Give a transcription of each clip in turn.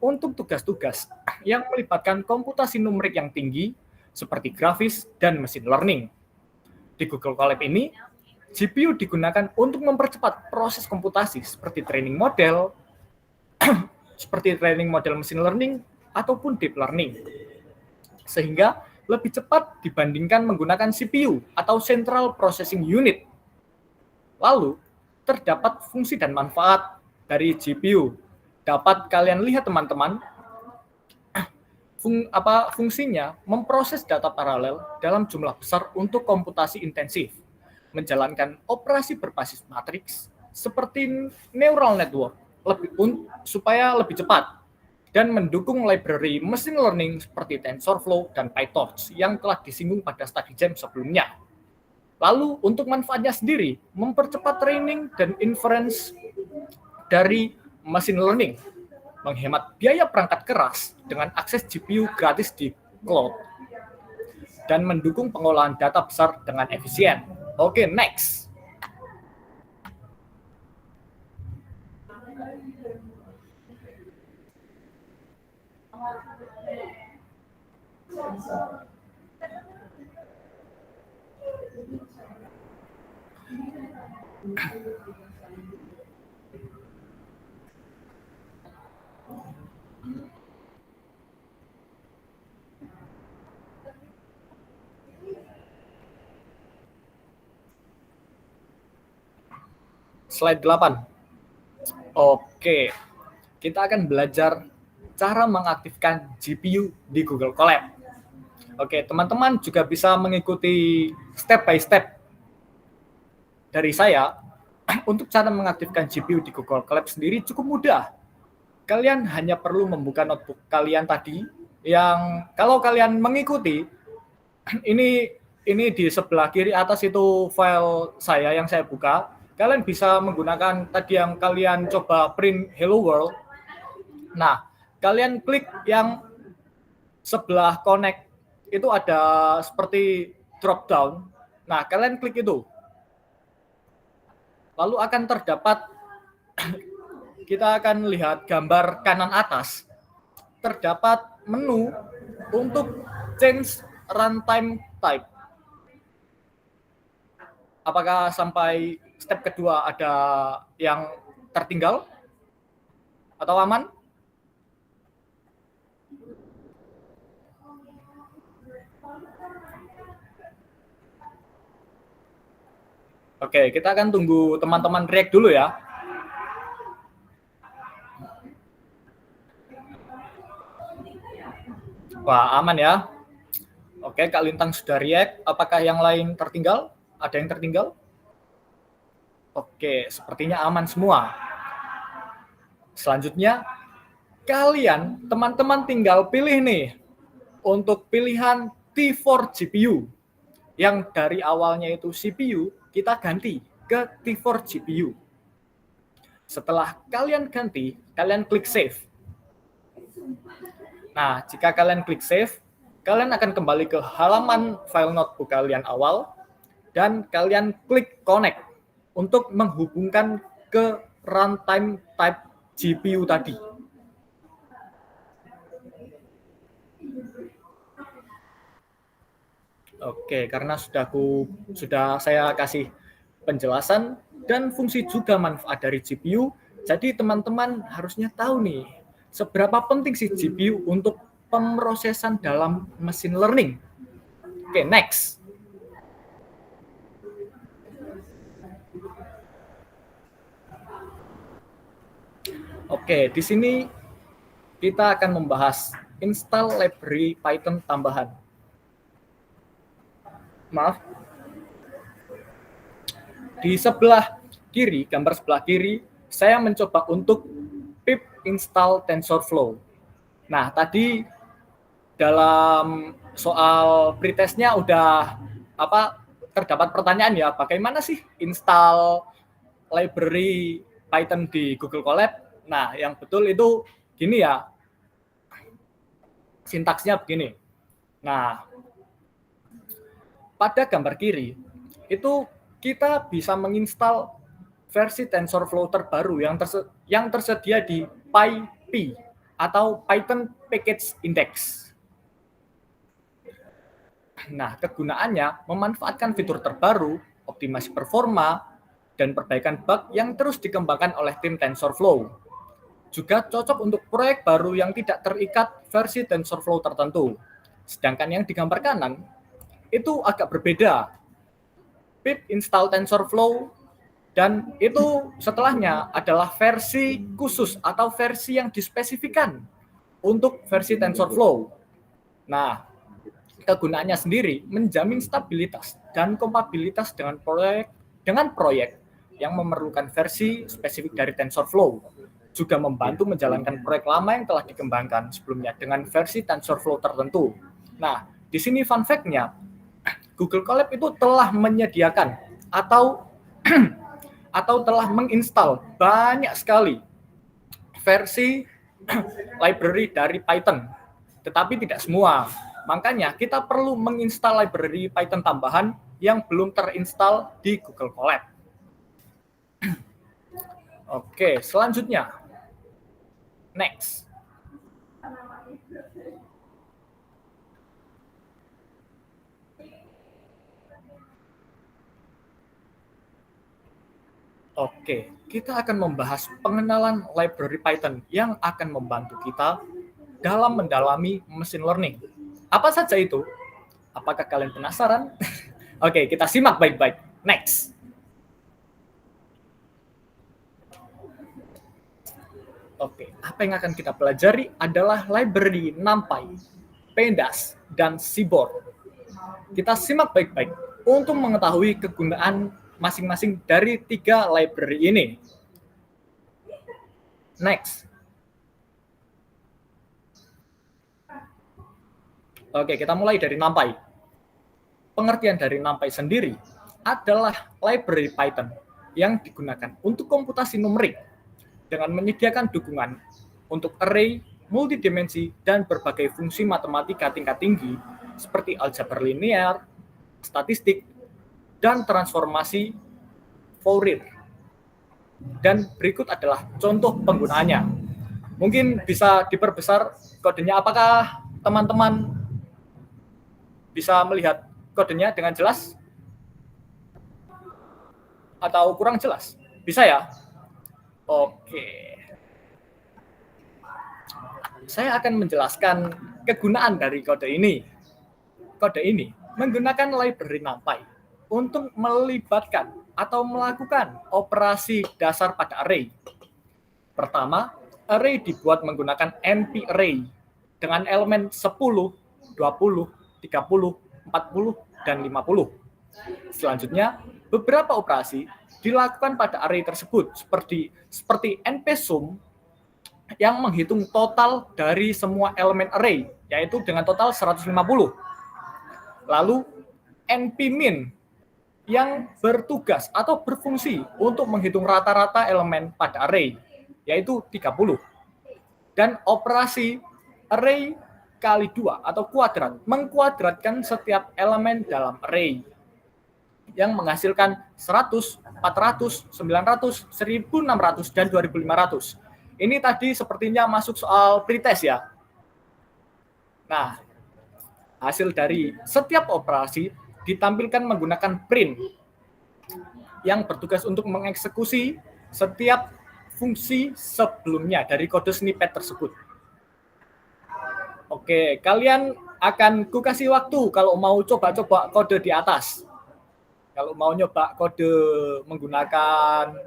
untuk tugas-tugas yang melibatkan komputasi numerik yang tinggi seperti grafis dan mesin learning. Di Google Colab ini, GPU digunakan untuk mempercepat proses komputasi seperti training model mesin learning ataupun deep learning, sehingga lebih cepat dibandingkan menggunakan CPU atau Central Processing Unit. Lalu, terdapat fungsi dan manfaat dari GPU. Dapat kalian lihat teman-teman, fungsinya memproses data paralel dalam jumlah besar untuk komputasi intensif, menjalankan operasi berbasis matriks seperti neural network supaya lebih cepat, dan mendukung library machine learning seperti TensorFlow dan PyTorch yang telah disinggung pada study jam sebelumnya. Lalu untuk manfaatnya sendiri, mempercepat training dan inference dari machine learning, menghemat biaya perangkat keras dengan akses GPU gratis di cloud, dan mendukung pengolahan data besar dengan efisien. Oke, next. Slide 8. Oke, kita akan belajar cara mengaktifkan GPU di Google Colab. Oke, teman-teman juga bisa mengikuti step by step dari saya. Untuk cara mengaktifkan GPU di Google Colab sendiri cukup mudah. Kalian hanya perlu membuka notebook kalian tadi, yang kalau kalian mengikuti, ini di sebelah kiri atas itu file saya yang saya buka. Kalian bisa menggunakan tadi yang kalian coba print Hello World. Nah, kalian klik yang sebelah connect, itu ada seperti drop down. Nah, kalian klik itu. Lalu akan terdapat, kita akan lihat gambar kanan atas, terdapat menu untuk change runtime type. Apakah sampai step kedua ada yang tertinggal atau aman? Oke, kita akan tunggu teman-teman react dulu ya. Wah, aman ya. Oke, Kak Lintang sudah react. Apakah yang lain tertinggal? Ada yang tertinggal? Oke, sepertinya aman semua. Selanjutnya, kalian, teman-teman tinggal pilih nih, untuk pilihan T4 GPU. Yang dari awalnya itu CPU, kita ganti ke T4 GPU. Setelah kalian ganti, kalian klik save. Nah, jika kalian klik save, kalian akan kembali ke halaman file notebook kalian awal, dan kalian klik connect untuk menghubungkan ke runtime type GPU tadi. Oke, karena sudah saya kasih penjelasan dan fungsi juga manfaat dari GPU, jadi teman-teman harusnya tahu nih, seberapa penting sih GPU untuk pemrosesan dalam machine learning. Oke, next. Oke, di sini kita akan membahas install library Python tambahan. Maaf. Di sebelah kiri, gambar sebelah kiri, saya mencoba untuk pip install TensorFlow. Nah, tadi dalam soal pretestnya udah terdapat pertanyaan ya, bagaimana sih install library Python di Google Colab? Nah, yang betul itu gini ya, sintaksnya begini. Nah, pada gambar kiri, itu kita bisa menginstal versi TensorFlow terbaru yang tersedia di PyP atau Python Package Index. Nah, kegunaannya memanfaatkan fitur terbaru, optimasi performa, dan perbaikan bug yang terus dikembangkan oleh tim TensorFlow. Juga cocok untuk proyek baru yang tidak terikat versi TensorFlow tertentu. Sedangkan yang di gambar kanan itu agak berbeda. Pip install TensorFlow dan itu setelahnya adalah versi khusus atau versi yang dispesifikan untuk versi TensorFlow. Nah, kegunaannya sendiri menjamin stabilitas dan kompatibilitas dengan proyek yang memerlukan versi spesifik dari TensorFlow. Juga membantu menjalankan proyek lama yang telah dikembangkan sebelumnya dengan versi TensorFlow tertentu. Nah, di sini fun fact-nya, Google Colab itu telah menyediakan atau telah menginstal banyak sekali versi library dari Python, tetapi tidak semua. Makanya kita perlu menginstal library Python tambahan yang belum terinstall di Google Colab. Oke, selanjutnya. Next. Oke, kita akan membahas pengenalan library Python yang akan membantu kita dalam mendalami machine learning. Apa saja itu? Apakah kalian penasaran? Oke, kita simak baik-baik. Next. Oke, apa yang akan kita pelajari adalah library NumPy, Pandas, dan Seaborn. Kita simak baik-baik untuk mengetahui kegunaan masing-masing dari 3 library ini. Next. Oke, kita mulai dari NumPy. Pengertian dari NumPy sendiri adalah library Python yang digunakan untuk komputasi numerik dengan menyediakan dukungan untuk array, multidimensi, dan berbagai fungsi matematika tingkat tinggi seperti aljabar linear, statistik, dan transformasi Fourier. Dan berikut adalah contoh penggunaannya. Mungkin bisa diperbesar kodenya. Apakah teman-teman bisa melihat kodenya dengan jelas? Atau kurang jelas? Bisa ya? Oke. Saya akan menjelaskan kegunaan dari kode ini. Kode ini menggunakan library NumPy untuk melibatkan atau melakukan operasi dasar pada array. Pertama, array dibuat menggunakan NP array dengan elemen 10, 20, 30, 40, dan 50. Selanjutnya, beberapa operasi dilakukan pada array tersebut seperti npSum yang menghitung total dari semua elemen array, yaitu dengan total 150. Lalu npmin yang bertugas atau berfungsi untuk menghitung rata-rata elemen pada array, yaitu 30. Dan operasi array kali 2 atau kuadrat, mengkuadratkan setiap elemen dalam array yang menghasilkan 100, 400, 900, 1600, dan 2500. Ini tadi sepertinya masuk soal pretest ya. Nah, hasil dari setiap operasi ditampilkan menggunakan print yang bertugas untuk mengeksekusi setiap fungsi sebelumnya dari kode snippet tersebut. Oke, kalian akan kukasih waktu kalau mau coba-coba kode di atas. Kalau mau nyoba kode menggunakan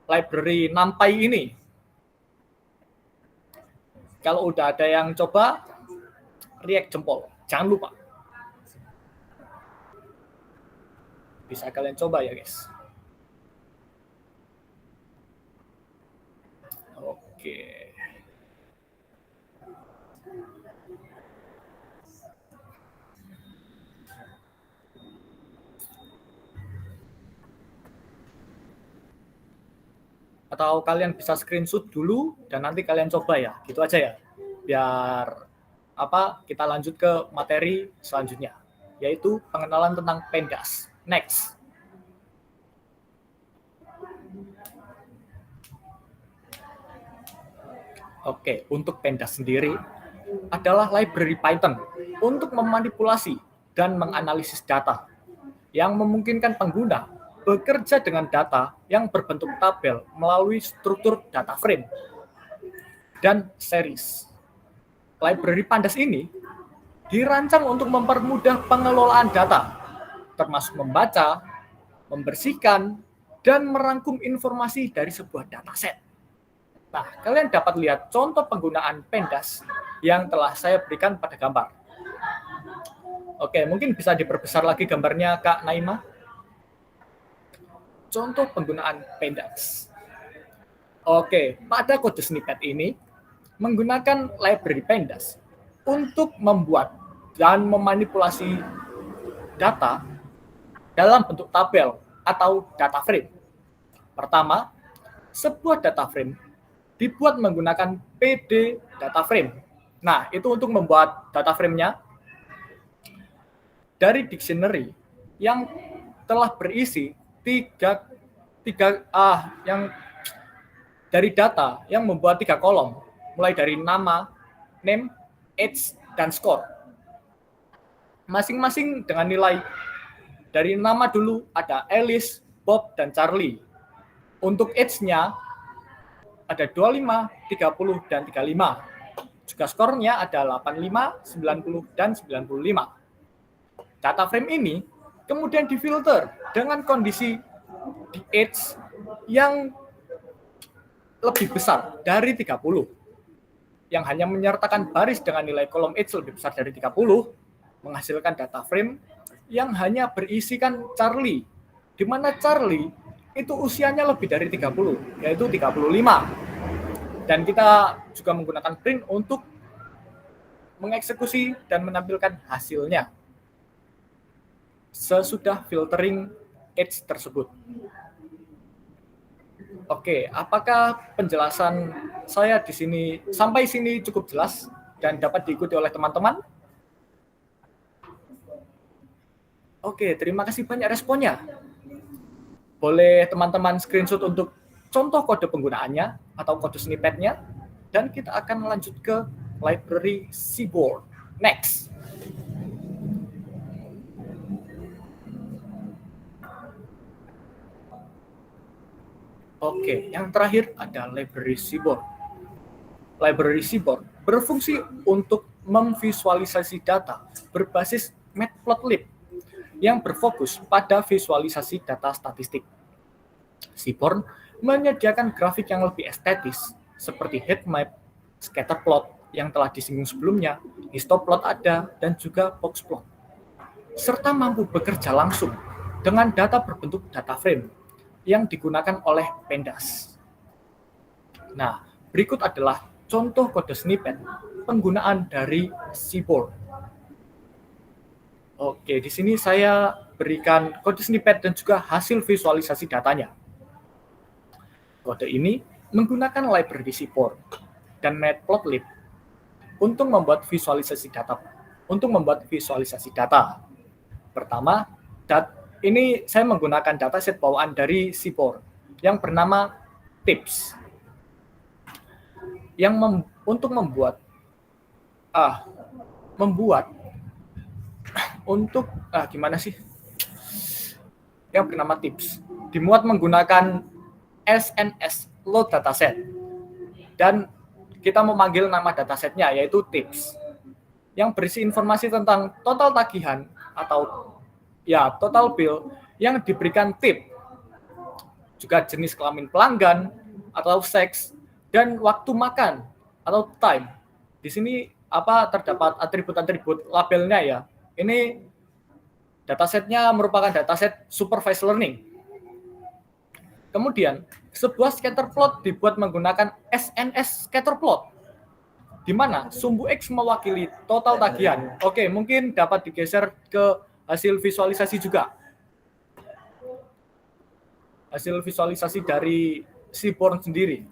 library NumPy ini. Kalau udah ada yang coba, react jempol. Jangan lupa. Bisa kalian coba ya, guys. Oke. Atau kalian bisa screenshot dulu dan nanti kalian coba ya, gitu aja ya, biar kita lanjut ke materi selanjutnya, yaitu pengenalan tentang Pandas. Next. Oke, untuk Pandas sendiri adalah library Python untuk memanipulasi dan menganalisis data yang memungkinkan pengguna bekerja dengan data yang berbentuk tabel melalui struktur data frame dan series. Library Pandas ini dirancang untuk mempermudah pengelolaan data, termasuk membaca, membersihkan, dan merangkum informasi dari sebuah dataset. Nah, kalian dapat lihat contoh penggunaan Pandas yang telah saya berikan pada gambar. Oke, mungkin bisa diperbesar lagi gambarnya, Kak Naima. Contoh penggunaan Pandas. Oke, pada kode snippet ini menggunakan library Pandas untuk membuat dan memanipulasi data dalam bentuk tabel atau data frame. Pertama, sebuah data frame dibuat menggunakan PD data frame. Nah, itu untuk membuat data frame-nya dari dictionary yang telah berisi yang dari data yang membuat 3 kolom, mulai dari nama, name, age, dan score. Masing-masing dengan nilai. Dari nama dulu ada Alice, Bob, dan Charlie. Untuk age-nya ada 25, 30, dan 35. Juga skornya ada 85, 90, dan 95. Data frame ini kemudian difilter dengan kondisi di age yang lebih besar dari 30. Yang hanya menyertakan baris dengan nilai kolom age lebih besar dari 30, menghasilkan data frame yang hanya berisikan Charlie, di mana Charlie itu usianya lebih dari 30, yaitu 35. Dan kita juga menggunakan print untuk mengeksekusi dan menampilkan hasilnya sesudah filtering age tersebut. Oke, apakah penjelasan saya di sini sampai sini cukup jelas dan dapat diikuti oleh teman-teman? Oke, terima kasih banyak responnya. Boleh teman-teman screenshot untuk contoh kode penggunaannya atau kode snippetnya, dan kita akan lanjut ke library Seaborn. Next. Oke, yang terakhir ada library Seaborn. Library Seaborn berfungsi untuk memvisualisasi data berbasis Matplotlib yang berfokus pada visualisasi data statistik. Seaborn menyediakan grafik yang lebih estetis, seperti heatmap, scatterplot yang telah disinggung sebelumnya, histoplot ada, dan juga boxplot, serta mampu bekerja langsung dengan data berbentuk data frame yang digunakan oleh Pandas. Nah, berikut adalah contoh kode snippet penggunaan dari Seaborn. Oke, di sini saya berikan kode snippet dan juga hasil visualisasi datanya. Kode ini menggunakan library Seaborn dan Matplotlib untuk membuat visualisasi data. Pertama, ini saya menggunakan dataset bawaan dari Seaborn yang bernama tips. Untuk membuat yang bernama tips dimuat menggunakan SNS load dataset, dan kita memanggil nama datasetnya yaitu tips yang berisi informasi tentang total tagihan atau total bill yang diberikan tip, juga jenis kelamin pelanggan atau seks, dan waktu makan atau time. Di sini terdapat atribut-atribut labelnya ya. Ini datasetnya merupakan dataset supervised learning. Kemudian, sebuah scatterplot dibuat menggunakan SNS scatterplot, di mana sumbu X mewakili total tagihan. Oke, mungkin dapat digeser ke hasil visualisasi juga. Hasil visualisasi dari Seaborn sendiri.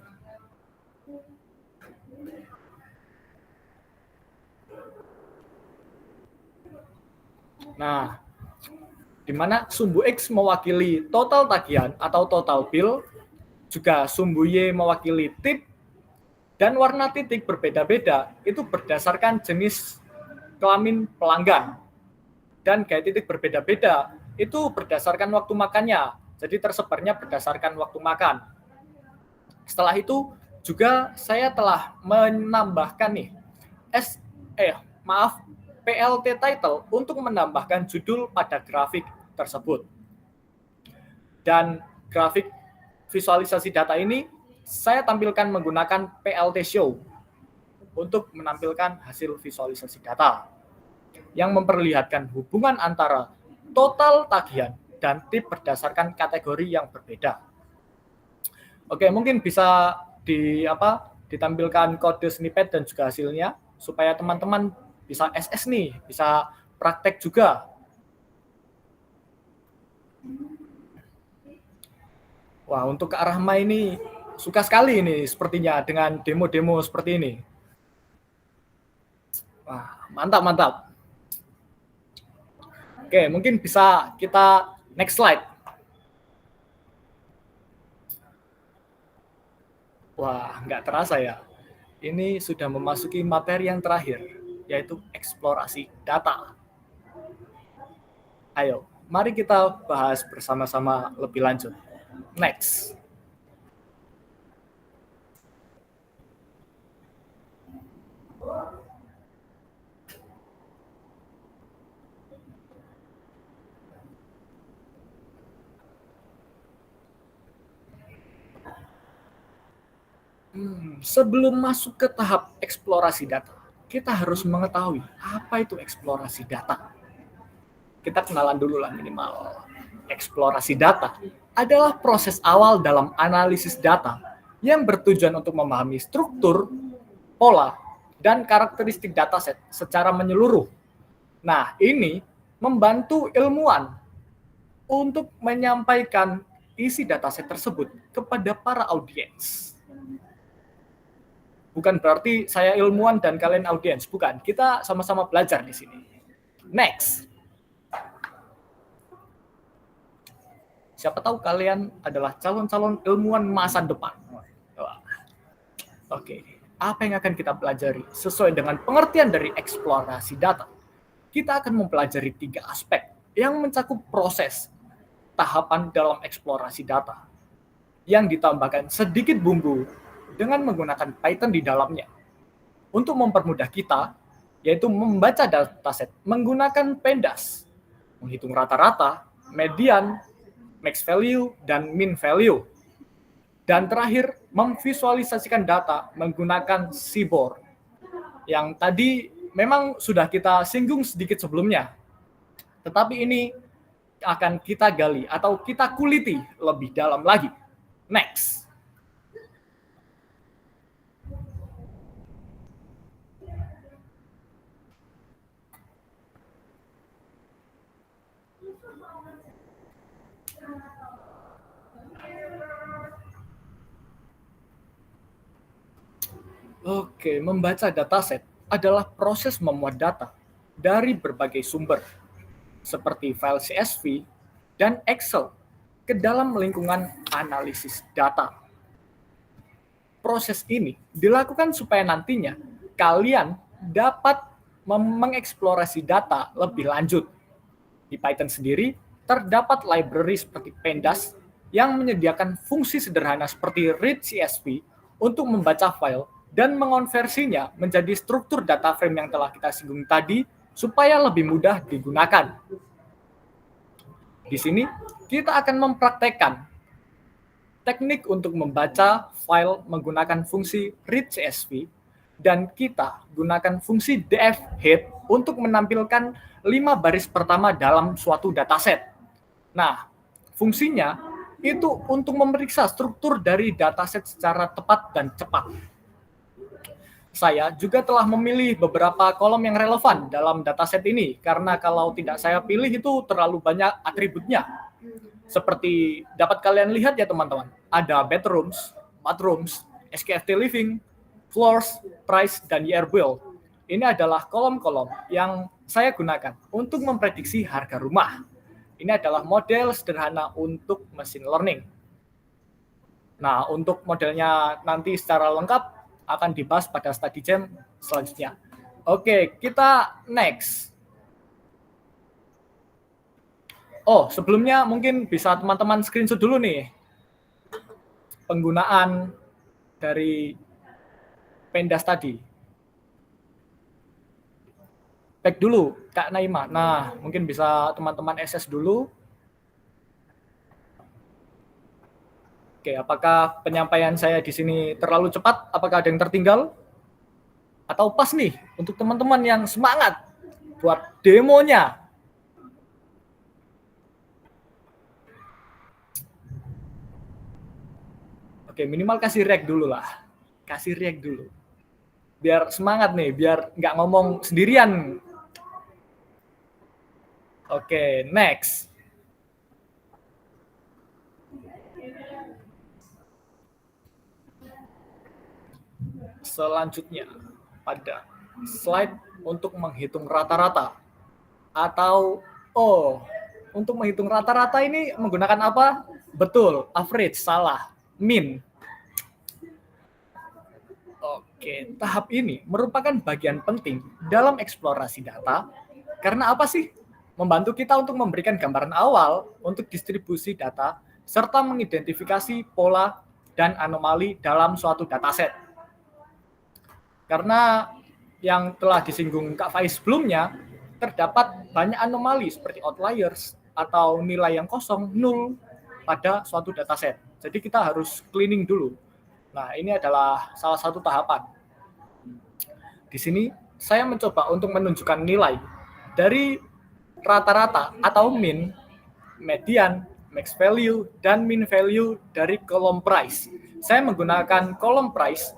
Nah, di mana sumbu X mewakili total tagihan atau total bill, juga sumbu Y mewakili tip, Dan warna titik berbeda-beda itu berdasarkan jenis kelamin pelanggan. Dan gaya titik berbeda-beda itu berdasarkan waktu makannya. Jadi tersebarnya berdasarkan waktu makan. Setelah itu juga saya telah menambahkan nih PLT title untuk menambahkan judul pada grafik tersebut. Dan grafik visualisasi data ini saya tampilkan menggunakan PLT show untuk menampilkan hasil visualisasi data yang memperlihatkan hubungan antara total tagihan dan tip berdasarkan kategori yang berbeda. Oke, mungkin bisa ditampilkan kode snippet dan juga hasilnya supaya teman-teman bisa SS nih, bisa praktek juga. Wah, untuk Kak Rahma ini suka sekali ini sepertinya dengan demo-demo seperti ini. Wah, mantap. Oke, mungkin bisa kita next slide. Wah, nggak terasa ya. Ini sudah memasuki materi yang terakhir, yaitu eksplorasi data. Ayo, mari kita bahas bersama-sama lebih lanjut. Next. Sebelum masuk ke tahap eksplorasi data, kita harus mengetahui apa itu eksplorasi data. Kita kenalan dulu lah minimal. Eksplorasi data adalah proses awal dalam analisis data yang bertujuan untuk memahami struktur, pola, dan karakteristik dataset secara menyeluruh. Nah, ini membantu ilmuwan untuk menyampaikan isi dataset tersebut kepada para audiens. Bukan berarti saya ilmuwan dan kalian audiens, bukan. Kita sama-sama belajar di sini. Next. Siapa tahu kalian adalah calon-calon ilmuwan masa depan. Oke, apa yang akan kita pelajari sesuai dengan pengertian dari eksplorasi data? Kita akan mempelajari 3 aspek yang mencakup proses tahapan dalam eksplorasi data yang ditambahkan sedikit bumbu dengan menggunakan Python di dalamnya. Untuk mempermudah kita, yaitu membaca dataset menggunakan pandas, menghitung rata-rata, median, max value, dan min value. Dan terakhir, memvisualisasikan data menggunakan Seaborn. Yang tadi memang sudah kita singgung sedikit sebelumnya. Tetapi ini akan kita gali atau kita kuliti lebih dalam lagi. Next. Oke, membaca dataset adalah proses memuat data dari berbagai sumber, seperti file CSV dan Excel, ke dalam lingkungan analisis data. Proses ini dilakukan supaya nantinya kalian dapat mengeksplorasi data lebih lanjut. Di Python sendiri, terdapat library seperti pandas yang menyediakan fungsi sederhana seperti read CSV untuk membaca file dan mengonversinya menjadi struktur data frame yang telah kita singgung tadi supaya lebih mudah digunakan. Di sini kita akan mempraktekkan teknik untuk membaca file menggunakan fungsi read CSV dan kita gunakan fungsi df head untuk menampilkan 5 baris pertama dalam suatu dataset. Nah, fungsinya itu untuk memeriksa struktur dari dataset secara tepat dan cepat. Saya juga telah memilih beberapa kolom yang relevan dalam dataset ini, karena kalau tidak saya pilih itu terlalu banyak atributnya. Seperti dapat kalian lihat ya teman-teman, ada bedrooms, bathrooms, SKFT living, floors, price, dan year bill. Ini adalah kolom-kolom yang saya gunakan untuk memprediksi harga rumah. Ini adalah model sederhana untuk machine learning. Nah, untuk modelnya nanti secara lengkap, akan dibahas pada study jam selanjutnya. Oke, kita next. Oh, sebelumnya mungkin bisa teman-teman screenshot dulu nih penggunaan dari Pendas tadi. Back dulu, Kak Naima. Nah, mungkin bisa teman-teman SS dulu. Oke, apakah penyampaian saya di sini terlalu cepat? Apakah ada yang tertinggal? Atau pas nih untuk teman-teman yang semangat buat demonya? Oke, minimal kasih react dulu lah. Kasih react dulu. Biar semangat nih, biar nggak ngomong sendirian. Oke, next. Selanjutnya, pada slide untuk menghitung rata-rata. Atau, untuk menghitung rata-rata ini menggunakan apa? Betul, average, salah. Mean. Oke, tahap ini merupakan bagian penting dalam eksplorasi data karena apa sih? Membantu kita untuk memberikan gambaran awal untuk distribusi data serta mengidentifikasi pola dan anomali dalam suatu dataset. Karena yang telah disinggung Kak Faiz sebelumnya, terdapat banyak anomali seperti outliers atau nilai yang kosong, nol pada suatu dataset. Jadi kita harus cleaning dulu. Nah, ini adalah salah satu tahapan. Di sini saya mencoba untuk menunjukkan nilai dari rata-rata atau mean, median, max value, dan min value dari kolom price. Saya menggunakan kolom price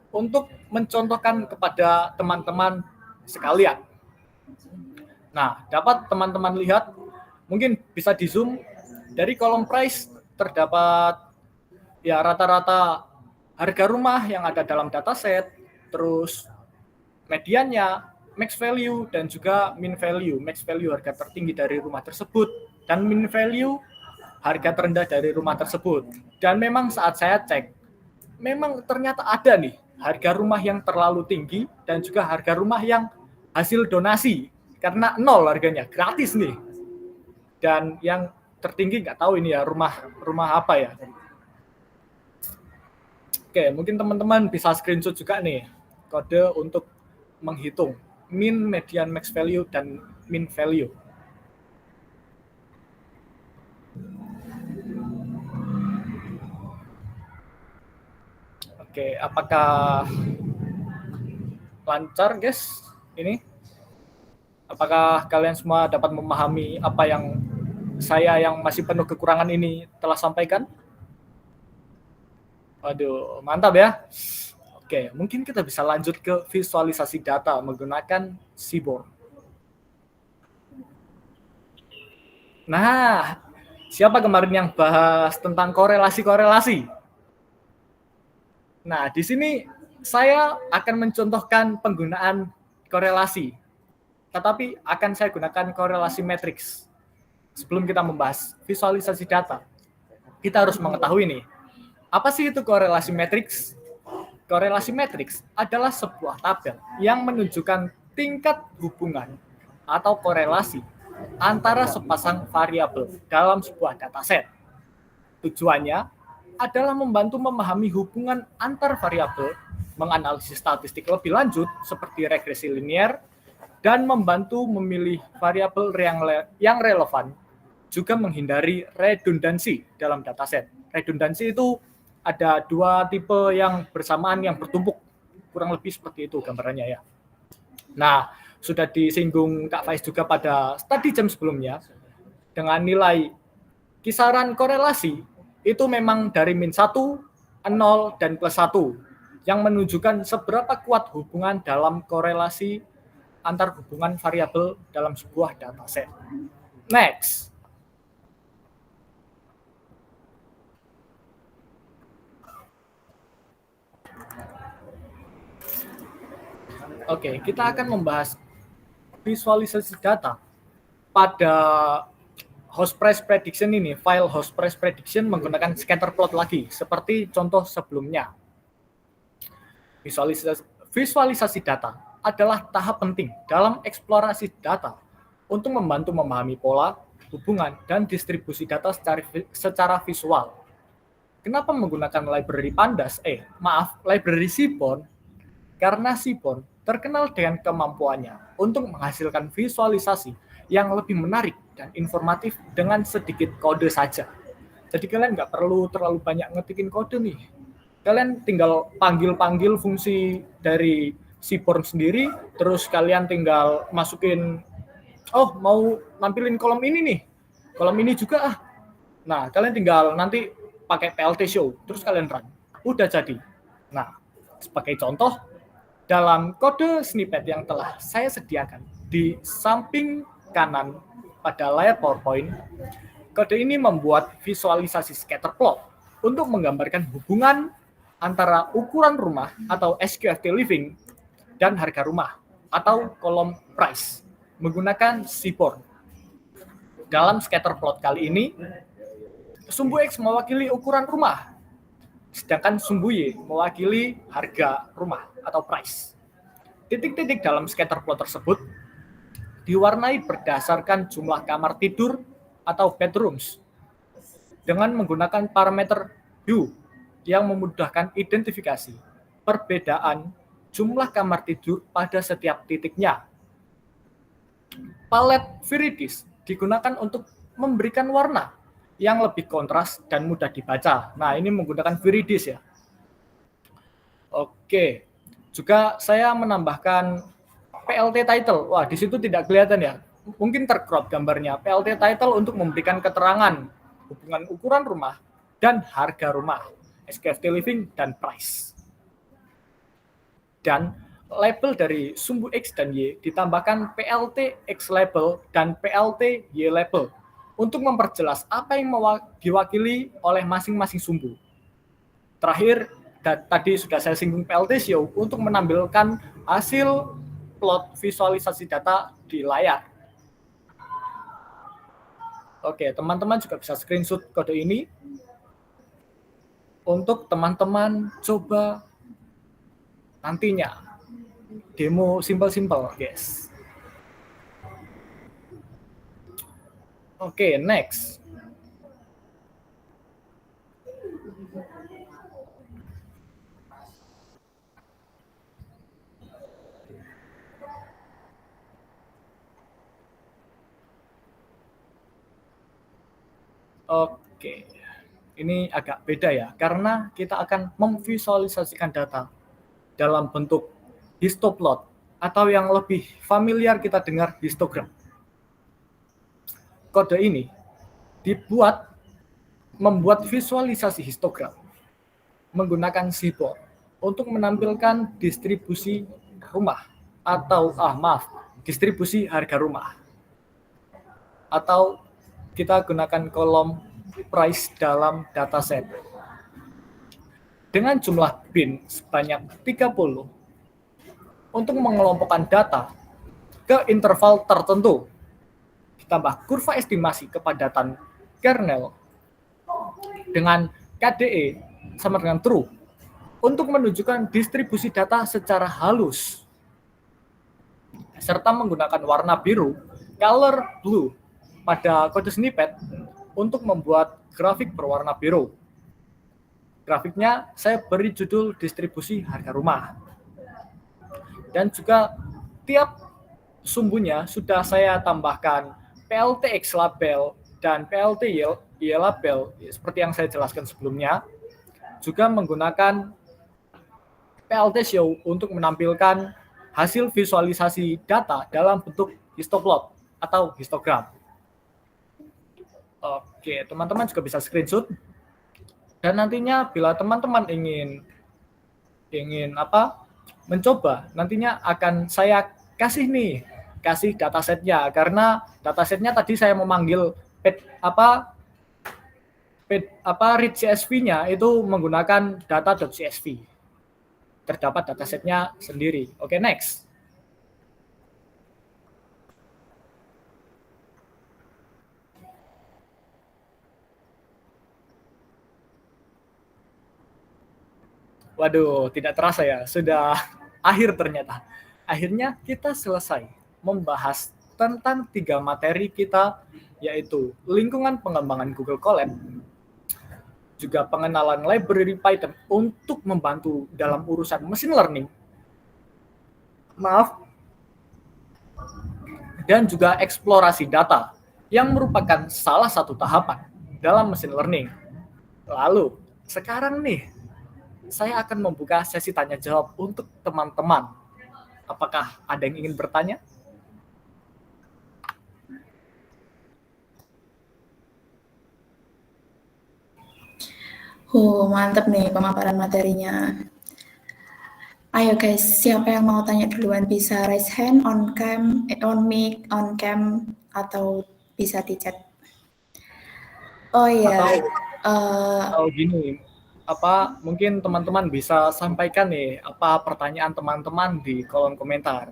untuk mencontohkan kepada teman-teman sekalian. Nah, dapat teman-teman lihat, mungkin bisa di zoom, dari kolom price terdapat ya rata-rata harga rumah yang ada dalam dataset, terus mediannya, max value, dan juga min value. Max value harga tertinggi dari rumah tersebut, dan min value harga terendah dari rumah tersebut. Dan memang saat saya cek, memang ternyata ada nih harga rumah yang terlalu tinggi dan juga harga rumah yang hasil donasi karena nol harganya, gratis nih. Dan yang tertinggi nggak tahu ini ya rumah apa ya. Oke, mungkin teman-teman bisa screenshot juga nih kode untuk menghitung min, median, max value, dan min value. Oke, apakah lancar, guys? Ini? Apakah kalian semua dapat memahami apa yang saya yang masih penuh kekurangan ini telah sampaikan? Waduh, mantap ya. Oke, mungkin kita bisa lanjut ke visualisasi data menggunakan Seaborn. Nah, siapa kemarin yang bahas tentang korelasi-korelasi? Nah, di sini saya akan mencontohkan penggunaan korelasi, tetapi akan saya gunakan korelasi matriks. Sebelum kita membahas visualisasi data, kita harus mengetahui nih, apa sih itu korelasi matriks? Korelasi matriks adalah sebuah tabel yang menunjukkan tingkat hubungan atau korelasi antara sepasang variabel dalam sebuah dataset. Tujuannya adalah membantu memahami hubungan antar variabel, menganalisis statistik lebih lanjut seperti regresi linear, dan membantu memilih variabel yang relevan, juga menghindari redundansi dalam dataset. Redundansi itu ada dua tipe yang bersamaan yang bertumpuk, kurang lebih seperti itu gambarannya ya. Nah, sudah disinggung Kak Faiz juga pada study jam sebelumnya, dengan nilai kisaran korelasi itu memang dari min 1, 0, dan plus 1, yang menunjukkan seberapa kuat hubungan dalam korelasi antar hubungan variabel dalam sebuah dataset. Next. Oke, kita akan membahas visualisasi data pada host price prediction ini, file host price prediction menggunakan scatter plot lagi, seperti contoh sebelumnya. Visualisasi data adalah tahap penting dalam eksplorasi data untuk membantu memahami pola, hubungan, dan distribusi data secara visual. Kenapa menggunakan library Pandas? Library Seaborn, karena Seaborn terkenal dengan kemampuannya untuk menghasilkan visualisasi yang lebih menarik dan informatif dengan sedikit kode saja. Jadi kalian nggak perlu terlalu banyak ngetikin kode nih. Kalian tinggal panggil-panggil fungsi dari Seaborn sendiri, terus kalian tinggal masukin, oh mau nampilin kolom ini nih, kolom ini juga ah. Nah, kalian tinggal nanti pakai PLT show, terus kalian run. Udah jadi. Nah, sebagai contoh, dalam kode snippet yang telah saya sediakan di samping kanan pada layar PowerPoint, kode ini membuat visualisasi scatter plot untuk menggambarkan hubungan antara ukuran rumah atau SQFT living dan harga rumah atau kolom price menggunakan Seaborn. Dalam scatter plot kali ini, sumbu X mewakili ukuran rumah, sedangkan sumbu Y mewakili harga rumah atau price. Titik-titik dalam scatter plot tersebut diwarnai berdasarkan jumlah kamar tidur atau bedrooms dengan menggunakan parameter hue yang memudahkan identifikasi perbedaan jumlah kamar tidur pada setiap titiknya. Palet Viridis digunakan untuk memberikan warna yang lebih kontras dan mudah dibaca. Nah, ini menggunakan Viridis ya. Oke. Juga saya menambahkan PLT title. Wah, di situ tidak kelihatan ya. Mungkin tercrop gambarnya. PLT title untuk memberikan keterangan hubungan ukuran rumah dan harga rumah, SQFT living dan price. Dan label dari sumbu X dan Y ditambahkan PLT X label dan PLT Y label untuk memperjelas apa yang diwakili oleh masing-masing sumbu. Terakhir, tadi sudah saya singgung PLT show untuk menampilkan hasil plot visualisasi data di layar. Oke, teman-teman juga bisa screenshot kode ini untuk teman-teman coba nantinya demo simple-simple, guys. Oke, next. Oke, ini agak beda ya, karena kita akan memvisualisasikan data dalam bentuk histoplot atau yang lebih familiar kita dengar histogram. Kode ini membuat visualisasi histogram menggunakan Seaborn untuk menampilkan distribusi rumah atau distribusi harga rumah, atau kita gunakan kolom price dalam dataset dengan jumlah bin sebanyak 30 untuk mengelompokkan data ke interval tertentu, ditambah kurva estimasi kepadatan kernel dengan KDE sama dengan true untuk menunjukkan distribusi data secara halus, serta menggunakan warna biru, color blue, pada kode snippet untuk membuat grafik berwarna biru. Grafiknya saya beri judul distribusi harga rumah. Dan juga tiap sumbunya sudah saya tambahkan PLT X label dan PLT Y label seperti yang saya jelaskan sebelumnya. Juga menggunakan PLT show untuk menampilkan hasil visualisasi data dalam bentuk histoplot atau histogram. Oke, teman-teman juga bisa screenshot. Dan nantinya bila teman-teman ingin mencoba, nantinya akan saya kasih datasetnya, karena datasetnya tadi saya memanggil read CSV-nya itu menggunakan data.csv. Terdapat datasetnya sendiri. Oke, next. Waduh, tidak terasa ya, sudah akhir ternyata. Akhirnya kita selesai membahas tentang 3 materi kita, yaitu lingkungan pengembangan Google Colab, juga pengenalan library Python untuk membantu dalam urusan machine learning. Maaf. Dan juga eksplorasi data, yang merupakan salah satu tahapan dalam machine learning. Lalu, sekarang nih, saya akan membuka sesi tanya jawab untuk teman-teman. Apakah ada yang ingin bertanya? Mantep nih pemaparan materinya. Ayo guys, siapa yang mau tanya duluan bisa raise hand on cam, on mic, on cam, atau bisa di chat. Oh iya. Atau gini, mungkin teman-teman bisa sampaikan nih apa pertanyaan teman-teman di kolom komentar.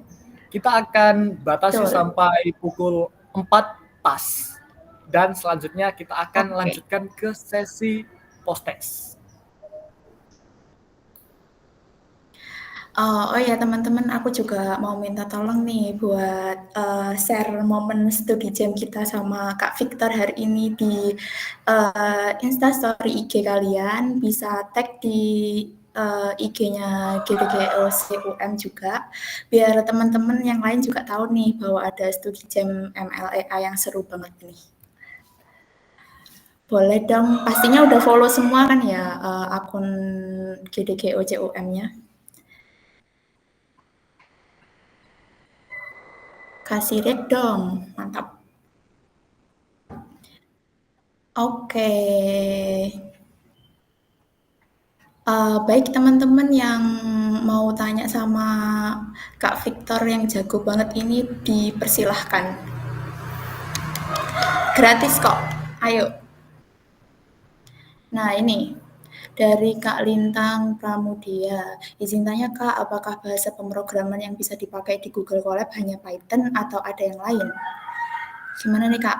Kita akan batasi sampai pukul 4 pas. Dan selanjutnya kita akan lanjutkan ke sesi post-test. Oh ya teman-teman, aku juga mau minta tolong nih buat share momen studi jam kita sama Kak Victor hari ini di Instastory IG kalian. Bisa tag di IG-nya GDGO CUM juga, biar teman-teman yang lain juga tahu nih bahwa ada studi jam MLEA yang seru banget nih. Boleh dong, pastinya udah follow semua kan ya akun GDGO CUM-nya. Kasih rate dong, mantap. Oke. Baik teman-teman yang mau tanya sama Kak Victor yang jago banget ini dipersilahkan. Gratis kok, ayo. Nah ini, dari Kak Lintang Pramudia, izin tanya Kak, apakah bahasa pemrograman yang bisa dipakai di Google Colab hanya Python atau ada yang lain? Gimana nih Kak?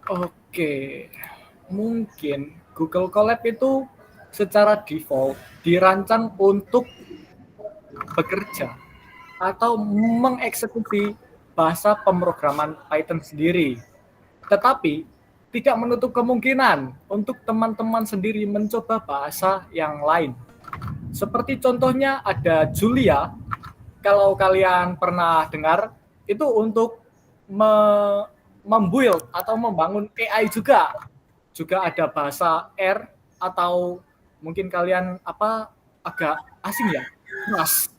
Oke, mungkin Google Colab itu secara default dirancang untuk bekerja atau mengeksekusi bahasa pemrograman Python sendiri. Tetapi tidak menutup kemungkinan untuk teman-teman sendiri mencoba bahasa yang lain. Seperti contohnya ada Julia, kalau kalian pernah dengar, itu untuk membuild atau membangun AI juga. Juga ada bahasa R atau mungkin kalian agak asing ya, Rust.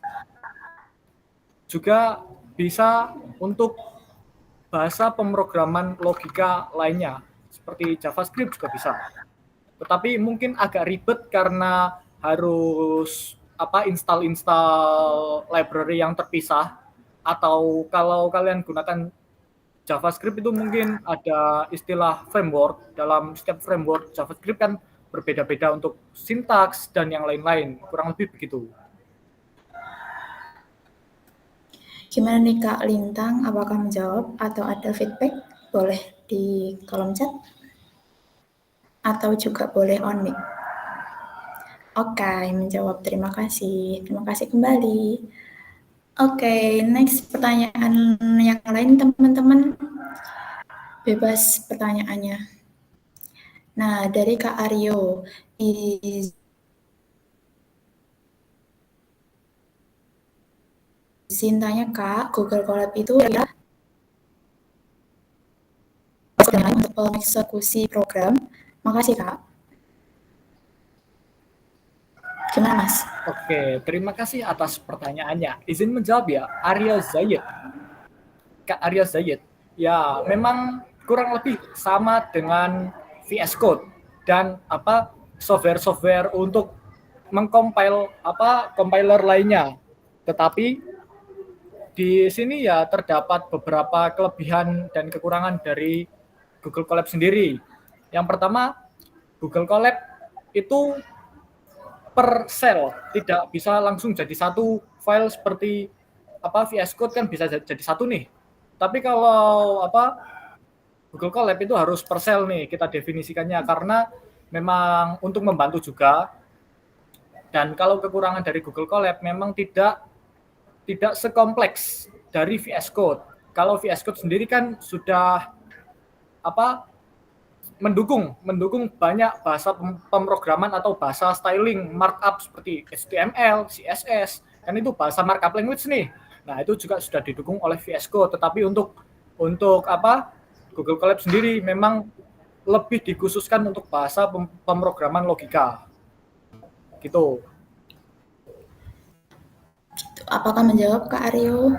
Juga bisa untuk bahasa pemrograman logika lainnya, seperti JavaScript juga bisa. Tetapi mungkin agak ribet karena harus install library yang terpisah, atau kalau kalian gunakan JavaScript itu mungkin ada istilah framework. Dalam setiap framework JavaScript kan berbeda-beda untuk sintaks dan yang lain-lain, kurang lebih begitu. Gimana nih Kak Lintang, apakah menjawab atau ada feedback? Boleh di kolom chat atau juga boleh on mic. Oke, menjawab. Terima kasih. Terima kasih kembali. Oke, next pertanyaan yang lain teman-teman. Bebas pertanyaannya. Nah, dari Kak Aryo. Izin tanya Kak, Google Colab itu adalah untuk mengeksekusi program. Makasih Kak. Gimana Mas? Oke, terima kasih atas pertanyaannya. Izin menjawab ya, Arya Zayed. Kak Arya Zayed. Ya, memang kurang lebih sama dengan VS Code dan software-software untuk mengcompile compiler lainnya. Tetapi di sini ya terdapat beberapa kelebihan dan kekurangan dari Google Colab sendiri. Yang pertama, Google Colab itu per cell, tidak bisa langsung jadi satu file seperti VS Code kan bisa jadi satu nih. Tapi kalau Google Colab itu harus per cell nih kita definisikannya, karena memang untuk membantu juga. Dan kalau kekurangan dari Google Colab memang tidak sekompleks dari VS Code. Kalau VS Code sendiri kan sudah mendukung banyak bahasa pemrograman atau bahasa styling markup seperti HTML, CSS, kan itu bahasa markup language nih. Nah, itu juga sudah didukung oleh VS Code, tetapi untuk Google Colab sendiri memang lebih dikhususkan untuk bahasa pemrograman logika. Gitu. Apakah menjawab Kak Aryo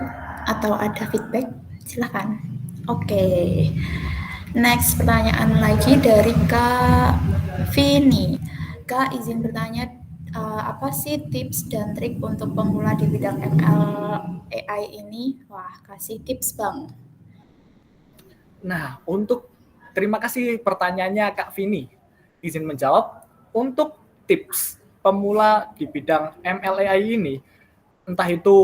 atau ada feedback? Silakan. Oke. Next pertanyaan lagi dari Kak Vini. Kak izin bertanya, apa sih tips dan trik untuk pemula di bidang ML AI ini? Wah, kasih tips Bang. Nah, terima kasih pertanyaannya Kak Vini. Izin menjawab, untuk tips pemula di bidang ML/AI ini, entah itu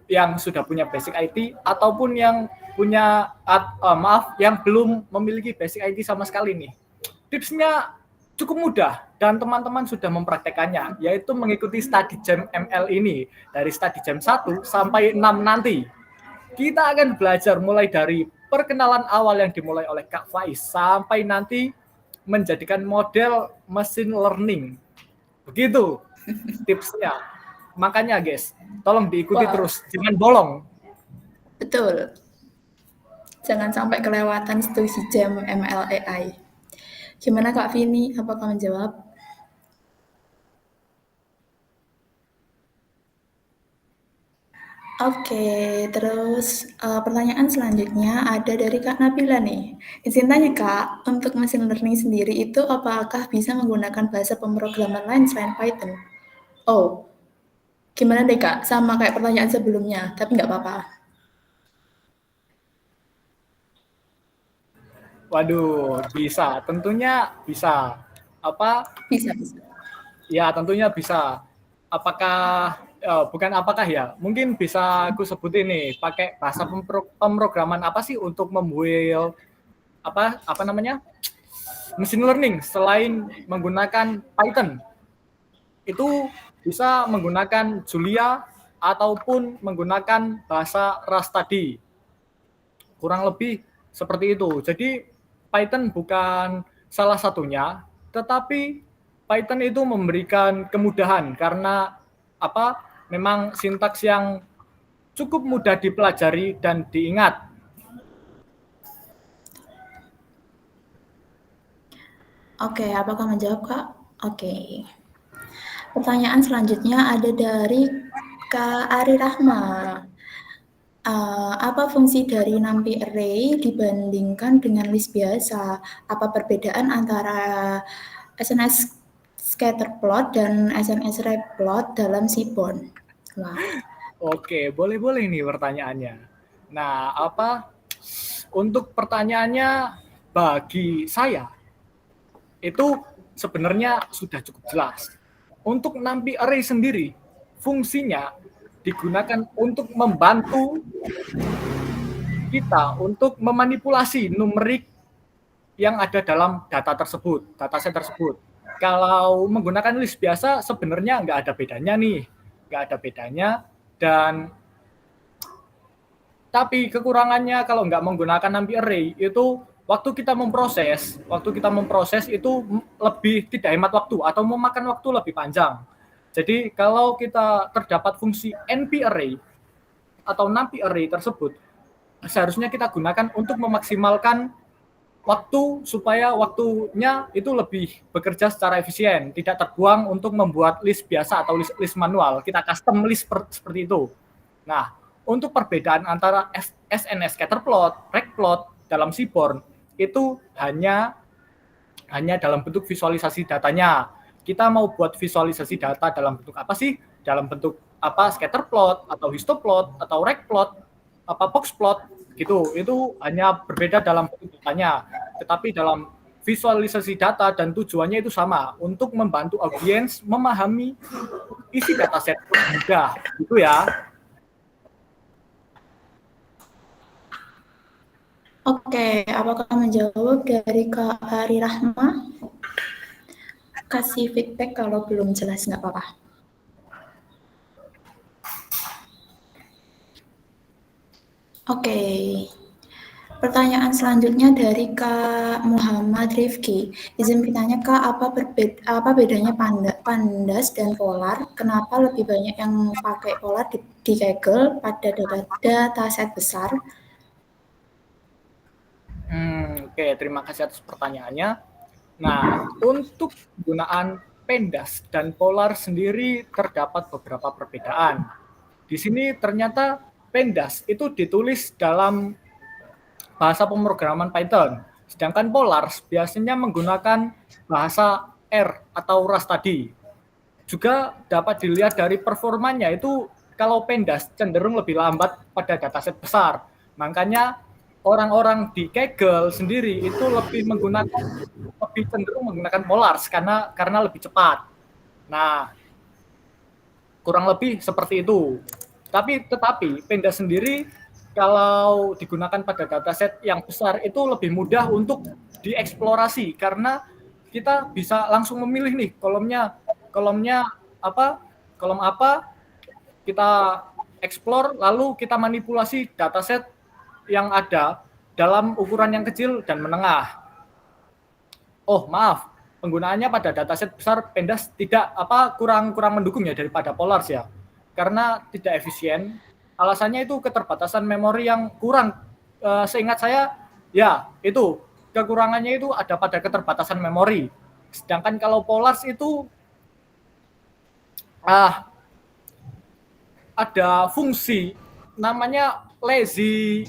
yang sudah punya basic IT ataupun yang yang belum memiliki basic IT sama sekali nih. Tipsnya cukup mudah dan teman-teman sudah mempraktekannya, yaitu mengikuti study jam ML ini dari study jam 1 sampai 6 nanti. Kita akan belajar mulai dari perkenalan awal yang dimulai oleh Kak Faiz sampai nanti menjadikan model machine learning. Begitu tipsnya. Makanya guys, tolong diikuti terus, jangan bolong. Betul. Jangan sampai kelewatan studi jam ML AI. Gimana Kak Vini? Apakah menjawab? Oke, terus pertanyaan selanjutnya ada dari Kak Nabila nih. Izin tanya Kak, untuk machine learning sendiri itu apakah bisa menggunakan bahasa pemrograman lain selain Python? Oh, gimana deh Kak? Sama kayak pertanyaan sebelumnya, tapi nggak apa-apa. Waduh, bisa. Tentunya bisa. Bisa. Ya, tentunya bisa. Bukan apakah ya? Mungkin bisa aku sebutin nih, pakai bahasa pemrograman apa sih untuk membuat machine learning selain menggunakan Python. Itu bisa menggunakan Julia ataupun menggunakan bahasa Rust tadi. Kurang lebih seperti itu. Jadi Python bukan salah satunya, tetapi Python itu memberikan kemudahan karena memang sintaks yang cukup mudah dipelajari dan diingat. Oke, apakah menjawab Kak? Oke. Pertanyaan selanjutnya ada dari Kak Ari Rahma. Apa fungsi dari NumPy Array dibandingkan dengan list biasa? Apa perbedaan antara SNS scatterplot dan SNS repplot dalam Seaborn? Wah. Oke, boleh nih pertanyaannya. Nah, untuk pertanyaannya bagi saya itu sebenarnya sudah cukup jelas. Untuk NumPy Array sendiri, fungsinya digunakan untuk membantu kita untuk memanipulasi numerik yang ada dalam dataset tersebut. Kalau menggunakan list biasa sebenarnya nggak ada bedanya tapi kekurangannya kalau nggak menggunakan NumPy Array itu waktu kita memproses itu lebih tidak hemat waktu atau memakan waktu lebih panjang. Jadi kalau kita terdapat fungsi NP Array atau NumPy Array tersebut, seharusnya kita gunakan untuk memaksimalkan waktu supaya waktunya itu lebih bekerja secara efisien, tidak terbuang untuk membuat list biasa atau list manual. Kita custom list seperti itu. Nah, untuk perbedaan antara SNS scatterplot, regplot dalam Seaborn itu hanya dalam bentuk visualisasi datanya. Kita mau buat visualisasi data dalam bentuk apa sih? Dalam bentuk scatterplot atau histoplot atau regplot, boxplot gitu. Itu hanya berbeda dalam bentuk datanya. Tetapi dalam visualisasi data dan tujuannya itu sama, untuk membantu audiens memahami isi dataset mudah gitu ya. Oke, apakah menjawab dari Kak Ari Rahma? kasih feedback kalau belum jelas, nggak apa-apa. Oke. Pertanyaan selanjutnya dari Kak Muhammad Rifki. Izin bertanya Kak, apa bedanya pandas dan polar? Kenapa lebih banyak yang pakai polar di Kaggle pada dataset besar? Oke, terima kasih atas pertanyaannya. Nah, untuk penggunaan pendas dan polar sendiri terdapat beberapa perbedaan. Di sini ternyata pendas itu ditulis dalam bahasa pemrograman Python, sedangkan polar biasanya menggunakan bahasa R atau Rust tadi. Juga dapat dilihat dari performanya itu kalau pendas cenderung lebih lambat pada dataset besar. Makanya orang-orang di Kaggle sendiri itu lebih cenderung menggunakan polars karena lebih cepat. Nah, kurang lebih seperti itu. Tetapi pendas sendiri kalau digunakan pada dataset yang besar itu lebih mudah untuk dieksplorasi karena kita bisa langsung memilih nih kolomnya kolom apa kita explore lalu kita manipulasi dataset yang ada dalam ukuran yang kecil dan menengah. Oh, maaf, penggunaannya pada dataset besar pendas kurang mendukung ya daripada polars ya. Karena tidak efisien. Alasannya itu keterbatasan memori yang kurang. Seingat saya ya, itu kekurangannya itu ada pada keterbatasan memori. Sedangkan kalau polars itu ada fungsi namanya lazy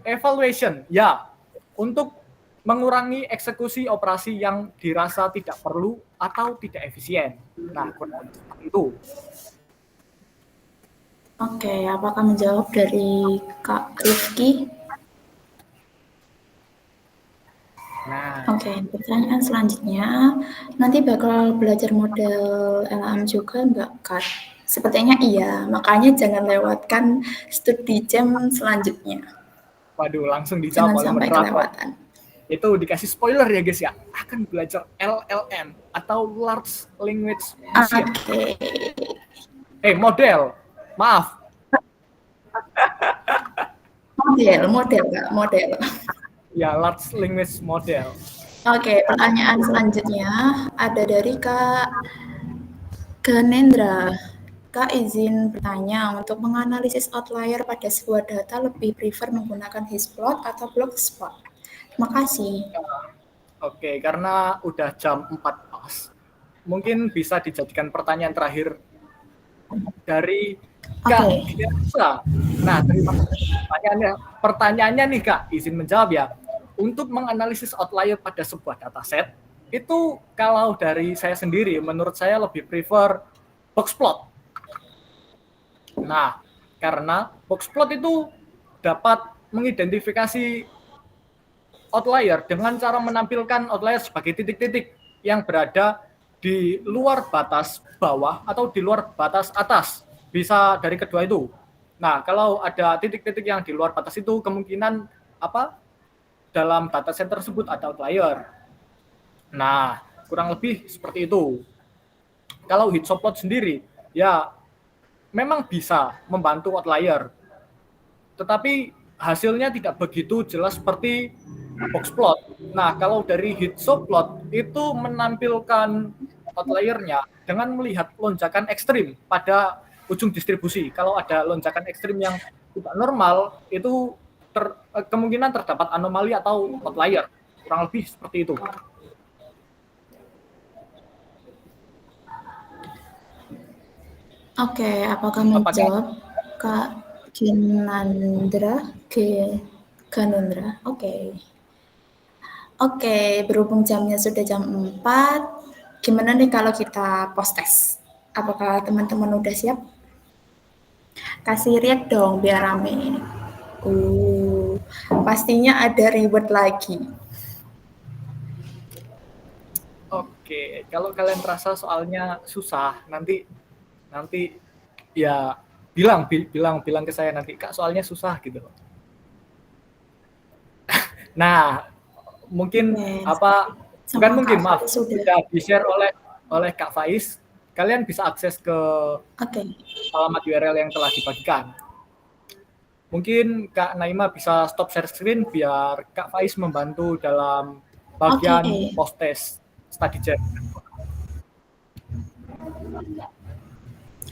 evaluation ya, untuk mengurangi eksekusi operasi yang dirasa tidak perlu atau tidak efisien. Nah, kurang lebih seperti itu. Oke, apakah menjawab dari Kak Rifki? Nah, Oke, pertanyaan selanjutnya, nanti bakal belajar model LLM juga nggak, Kak? Sepertinya iya, makanya jangan lewatkan studi jam selanjutnya. waduh, langsung dijawab Jangan oleh sampai moderator. kelewatan. Itu dikasih spoiler ya guys ya, akan belajar LLM atau Large Language Machine. Oke. Model, maaf. Model. Ya, Large Language Model. Oke, pertanyaan selanjutnya ada dari Kak Ganendra. Kak izin bertanya, untuk menganalisis outlier pada sebuah data lebih prefer menggunakan Higgsplot atau Blockspot? Terima kasih. Oke, karena udah jam 4 pas. Mungkin bisa dijadikan pertanyaan terakhir dari Kak Giansa. Nah, terima kasih. Pertanyaannya nih Kak, izin menjawab ya. Untuk menganalisis outlier pada sebuah dataset, itu kalau dari saya sendiri, menurut saya lebih prefer boxplot. Nah, karena boxplot itu dapat mengidentifikasi outlier dengan cara menampilkan outlier sebagai titik-titik yang berada di luar batas bawah atau di luar batas atas. Bisa dari kedua itu. Nah, kalau ada titik-titik yang di luar batas itu, kemungkinan dalam dataset tersebut ada outlier. Nah, kurang lebih seperti itu. Kalau Higgsplot sendiri, ya memang bisa membantu outlier. Tetapi hasilnya tidak begitu jelas seperti boxplot. Nah, kalau dari Higgsplot itu menampilkan outliernya dengan melihat lonjakan ekstrim pada ujung distribusi. Kalau ada lonjakan ekstrim yang tidak normal, itu kemungkinan terdapat anomali atau outlier. Kurang lebih seperti itu. Oke, apakah menjawab Kak Ganendra? Oke, berhubung jamnya sudah jam 4, gimana nih kalau kita post test? Apakah teman-teman udah siap? Kasih react dong biar rame. Pastinya ada reward lagi. Oke, kalau kalian merasa soalnya susah, nanti ya bilang ke saya nanti, Kak, soalnya susah gitu. Nah, mungkin Bukan Sama mungkin, Kak maaf. Faiz sudah. Sudah di-share oleh Kak Faiz. Kalian bisa akses ke Oke. alamat URL yang telah dibagikan. Mungkin Kak Naima bisa stop share screen biar Kak Faiz membantu dalam Oke. bagian post test study jam.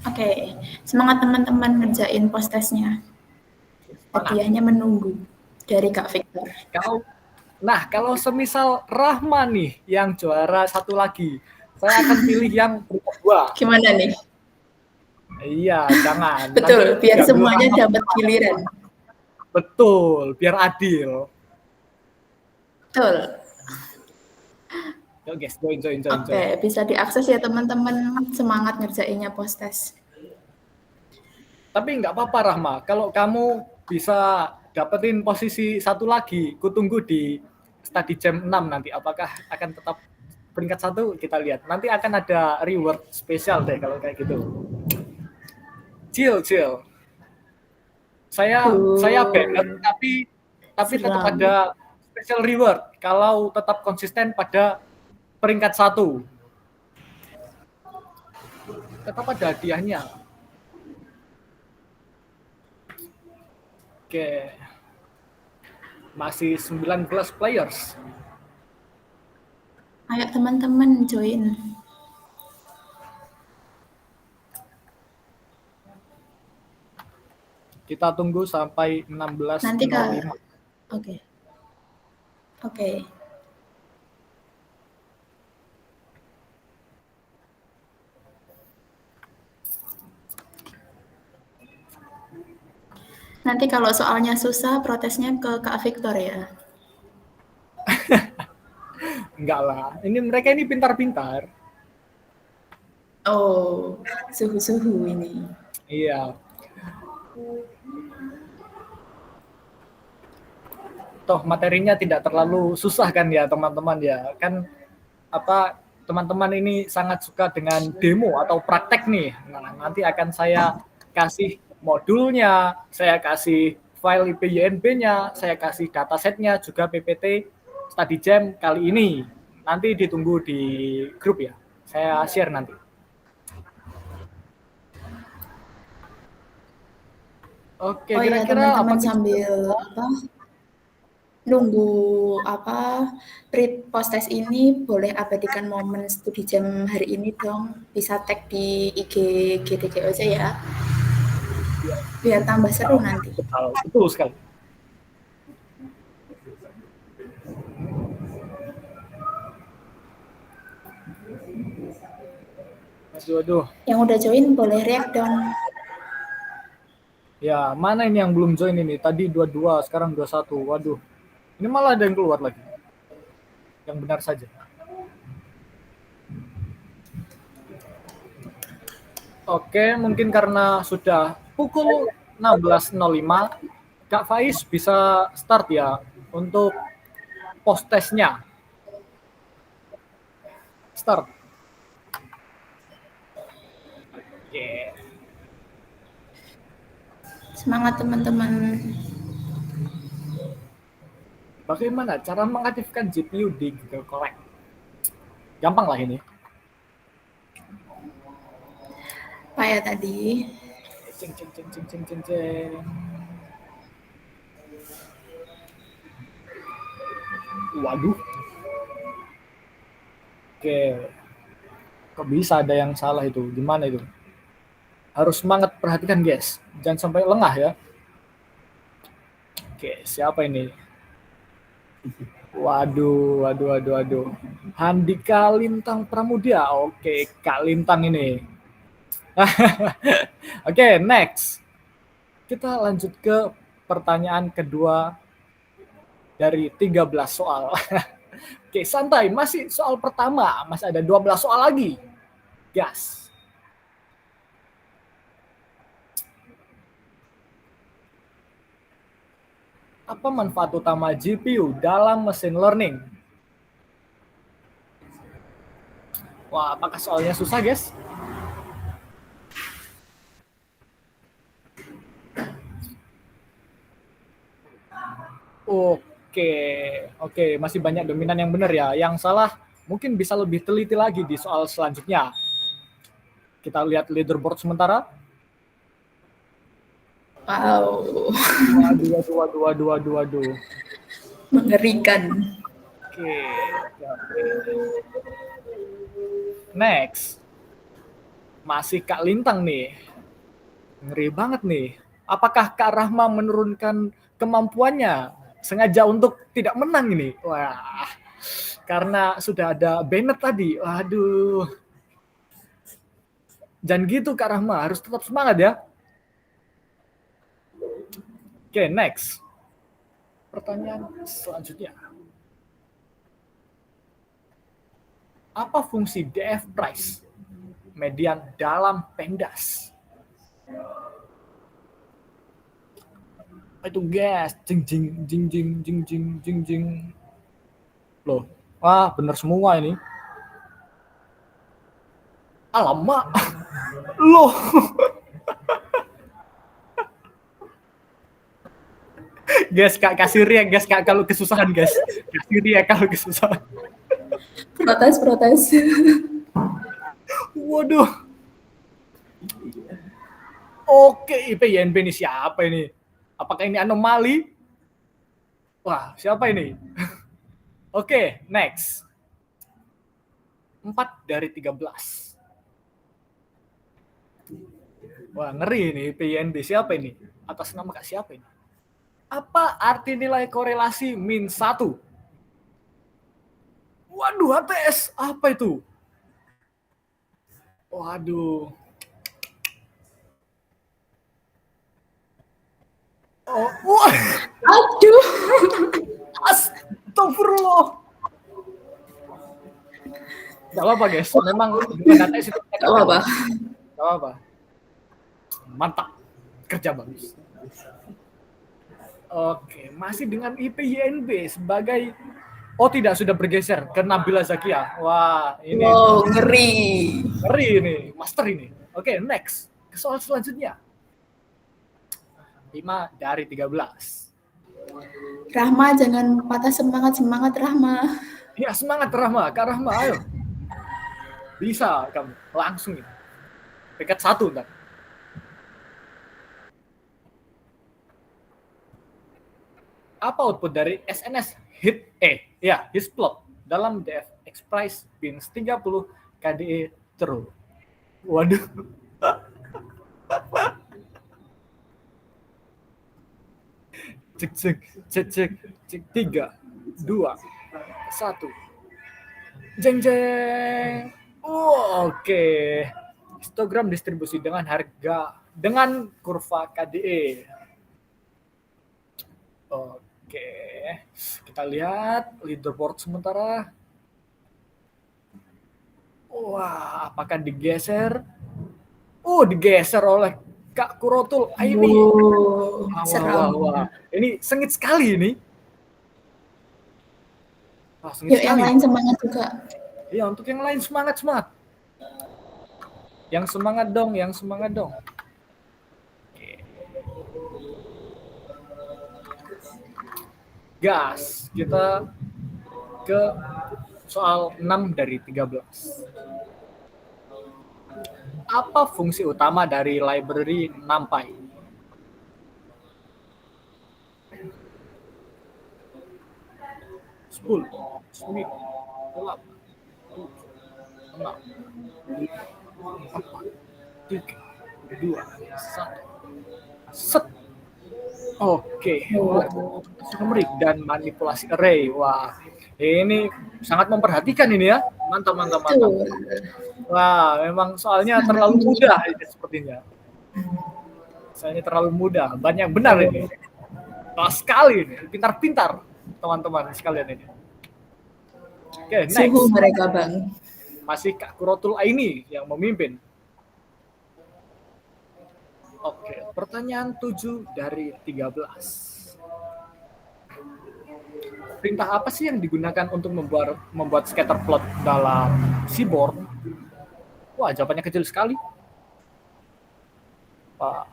Oke. Semangat teman-teman ngerjain post testnya. Semangat. Hadiahnya menunggu dari Kak Victor. Kalau semisal Rahma nih yang juara satu lagi, saya akan pilih yang peringkat 2. Gimana nih? Iya, jangan. Nanti Betul, biar ganggu semuanya Rahma. dapat giliran. Betul, biar adil. Betul. Yuk guys, join. Oke, bisa diakses ya teman-teman. Semangat ngerjainnya post test. Tapi nggak apa-apa Rahma, kalau kamu bisa dapetin posisi satu lagi, kutunggu di study jam 6 nanti. Apakah akan tetap peringkat 1? Kita lihat. Nanti akan ada reward spesial deh kalau kayak gitu. Chill. Saya banget, tapi tetap Seram. ada special reward kalau tetap konsisten pada peringkat 1. Tetap ada hadiahnya. Oke. Masih 19 players. Ayo teman-teman join. Kita tunggu sampai 16.05. Nanti Kak. Oke. Nanti kalau soalnya susah, protesnya ke Kak Victor ya. Enggak lah, mereka ini pintar-pintar. Oh, suhu-suhu ini. Iya. Toh materinya tidak terlalu susah kan ya teman-teman ya. Kan teman-teman ini sangat suka dengan demo atau praktek nih. Nah, nanti akan saya kasih modulnya, saya kasih file IPYNB-nya, saya kasih datasetnya, juga PPT study jam kali ini. Nanti ditunggu di grup ya. Saya share nanti. Oke, iya kira-kira teman-teman apa sambil nunggu read post test ini boleh abadikan momen studi jam hari ini dong. Bisa tag di IG GTGOC ya. Biar tambah seru nanti. Betul sekali. Aduh. Yang udah join boleh react dong. Ya, mana ini yang belum join ini? Tadi 22, sekarang 21. Waduh. Ini malah ada yang keluar lagi. Yang benar saja. Oke, mungkin karena sudah pukul 16.05, Kak Faiz bisa start ya untuk post testnya. Start. Oke. Semangat teman-teman. Bagaimana cara mengaktifkan GPU di Google Colab? Gampang lah ini. Apa ya tadi? Ceng. Waduh. Oke. Kok bisa ada yang salah itu? Gimana itu? Harus semangat, perhatikan guys. Jangan sampai lengah ya. Oke, siapa ini? Waduh. Handika Lintang Pramudia. Oke, Kak Lintang ini. Oke, next. Kita lanjut ke pertanyaan kedua dari 13 soal. Oke, santai. Masih soal pertama. Masih ada 12 soal lagi. Gas. Apa manfaat utama GPU dalam machine learning? Wah, apakah soalnya susah, guys? Oke, masih banyak dominan yang benar ya. Yang salah mungkin bisa lebih teliti lagi di soal selanjutnya. Kita lihat leaderboard sementara. Wow, Waduh. mengerikan. Oke. Next. Masih Kak Lintang nih. Ngeri banget nih. Apakah Kak Rahma menurunkan kemampuannya sengaja untuk tidak menang ini? Wah, karena sudah ada Bennett tadi. Waduh. Jangan gitu Kak Rahma, harus tetap semangat ya. Oke, next. Pertanyaan selanjutnya. Apa fungsi DF price median dalam PEMDAS? Itu guys, jing. Loh, wah bener semua ini. Alamak, loh. Guys, Kak, kasih riak guys, Kak, kalau kesusahan guys. Kasih riak kalau kesusahan. Protes. Waduh. Oke, IPINB ini siapa ini? Apakah ini anomali? Wah, siapa ini? Oke, next. 4 dari 13. Wah, ngeri ini IPINB. Siapa ini? Atas nama Kak siapa ini? Apa arti nilai korelasi min 1? Waduh, HTS. Apa itu? Waduh. Oh, wah. Aduh. Astagfirullah. Gak apa-apa guys, memang dengan HTS itu Gak apa-apa. Gak apa-apa. Mantap. Kerja bagus. Oke, masih dengan IPINB sebagai tidak, sudah bergeser ke Nabila Zakia. Wah, ini Wow, ngeri ini, master ini. Oke, next. Ke soal selanjutnya. 5 dari 13. Rahma, jangan patah semangat Rahma. Ya, semangat Rahma. Kak Rahma, ayo. Bisa kamu, langsung ini. Peringkat 1 ntar. Apa output dari SNS hit plot dalam DFX price pins 30 KDE true? Waduh. Cek 3 2 1. Jeng. Oke. Histogram distribusi dengan dengan kurva KDE. Oke, kita lihat leaderboard sementara. Wah, apakah digeser? Digeser oleh Kak Kurotul Aini. Wah. Ini sengit sekali ini. Yuk, yang lain semangat juga. Iya, untuk yang lain semangat. Yang semangat dong. Gas, kita ke soal 6 dari 13. Apa fungsi utama dari library NumPy? Sepuluh, 9, 8, 7, 6, 5, 4, 3, 2, 1. Set. Oke. Numerik dan manipulasi array. Wah, ini sangat memperhatikan ini ya. Mantap. Wah, memang soalnya terlalu mudah ini sepertinya. Soalnya terlalu mudah. Banyak benar ini. Pas sekali ini. Pintar-pintar teman-teman sekalian ini. Oke, next. Suhu mereka, Bang. Masih Kak Kurotul Aini yang memimpin. Oke, pertanyaan 7 dari 13. Perintah apa sih yang digunakan untuk membuat scatter plot dalam Seaborn? Wah, jawabannya kecil sekali. Pak.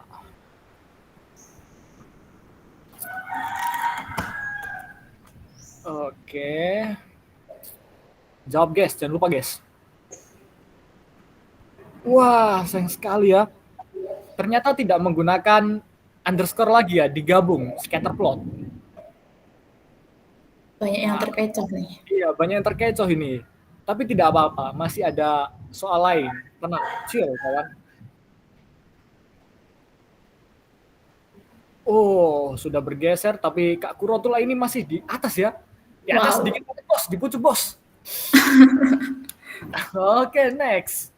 Oke. Jawab guys, jangan lupa guys. Wah, sayang sekali ya. Ternyata tidak menggunakan underscore lagi ya, digabung scatterplot. Banyak yang terkecoh nih. Iya, banyak yang terkecoh ini. Tapi tidak apa-apa, masih ada soal lain. Tenang, chill kawan. Oh, sudah bergeser, tapi Kak Kurotula ini masih di atas ya. Di atas Wow. sedikit, bos, di pucuk bos. Oke, next.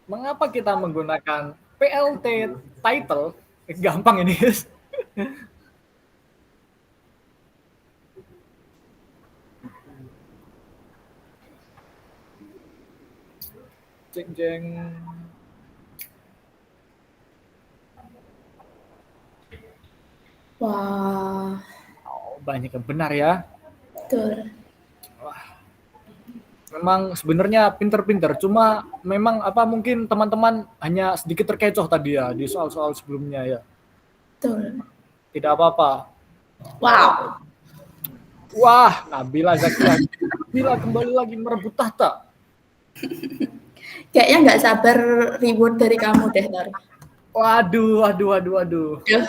Mengapa kita menggunakan PLT title? Gampang ini. Jeng jeng. Wah, Oh, banyak yang benar ya. betul. Memang sebenarnya pinter-pinter, cuma memang apa mungkin teman-teman hanya sedikit terkecoh tadi ya di soal-soal sebelumnya ya. Betul. Tidak apa-apa. Wow. Wah, Nabila Zakia. Nabila kembali lagi merebut tahta. Kayaknya nggak sabar reward dari kamu deh, Tor. Waduh, waduh, waduh, waduh. Ya.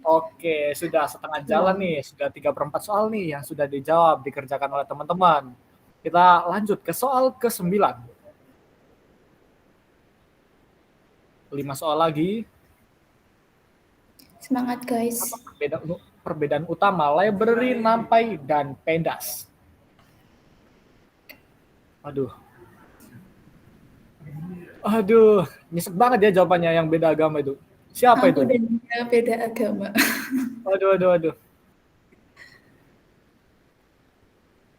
Oke, sudah setengah jalan nih, sudah 3/4 soal nih yang sudah dijawab, dikerjakan oleh teman-teman. Kita lanjut ke soal ke-9. 5 soal lagi. Semangat, guys. Perbedaan utama library, NumPy, dan Pandas. Aduh. Aduh, nyesek banget ya jawabannya yang beda agama itu. Siapa Aku itu? dan dia beda agama. Aduh, aduh, aduh.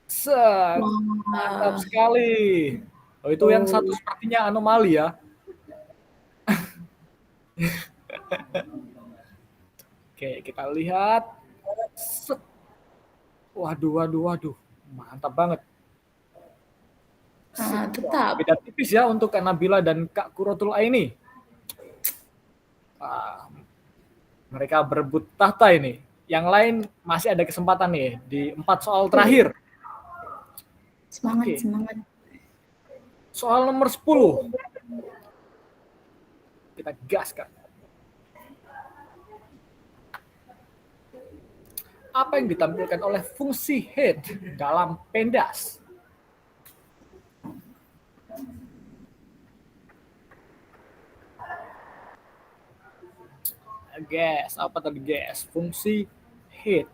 Set. Mantap sekali. Oh, itu yang satu sepertinya anomali ya. Oke, kita lihat. Set. Waduh, waduh, waduh. Mantap banget. Tetap. Beda tipis ya untuk Kak Nabila dan Kak Kurotula ini. Mereka berebut tahta ini. Yang lain masih ada kesempatan nih di 4 soal terakhir. Semangat, Oke. semangat. Soal nomor 10. Kita gaskan. Apa yang ditampilkan oleh fungsi head dalam Pandas? Guess, apa tadi guess? Fungsi head.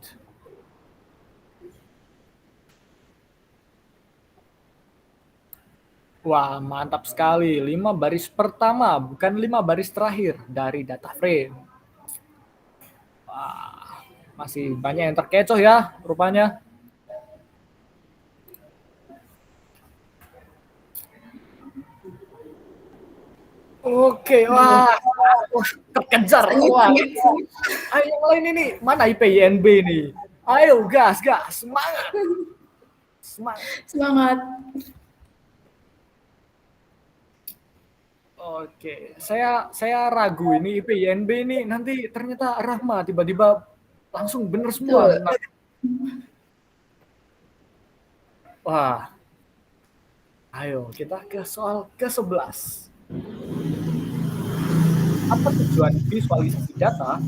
Wah, mantap sekali. 5 baris pertama, bukan 5 baris terakhir dari data frame. Wah, masih banyak yang terkecoh ya, rupanya. Oke, wah, terkejar. Wah. Ayo yang lain ini, mana IPINB ini? Ayo, gas, gas, semangat. Semangat. Semangat. Oke, saya ragu ini IPINB ini nanti ternyata Rahma tiba-tiba langsung bener semua. Wah. Ayo, kita ke soal ke-11. Apa tujuan visualisasi data?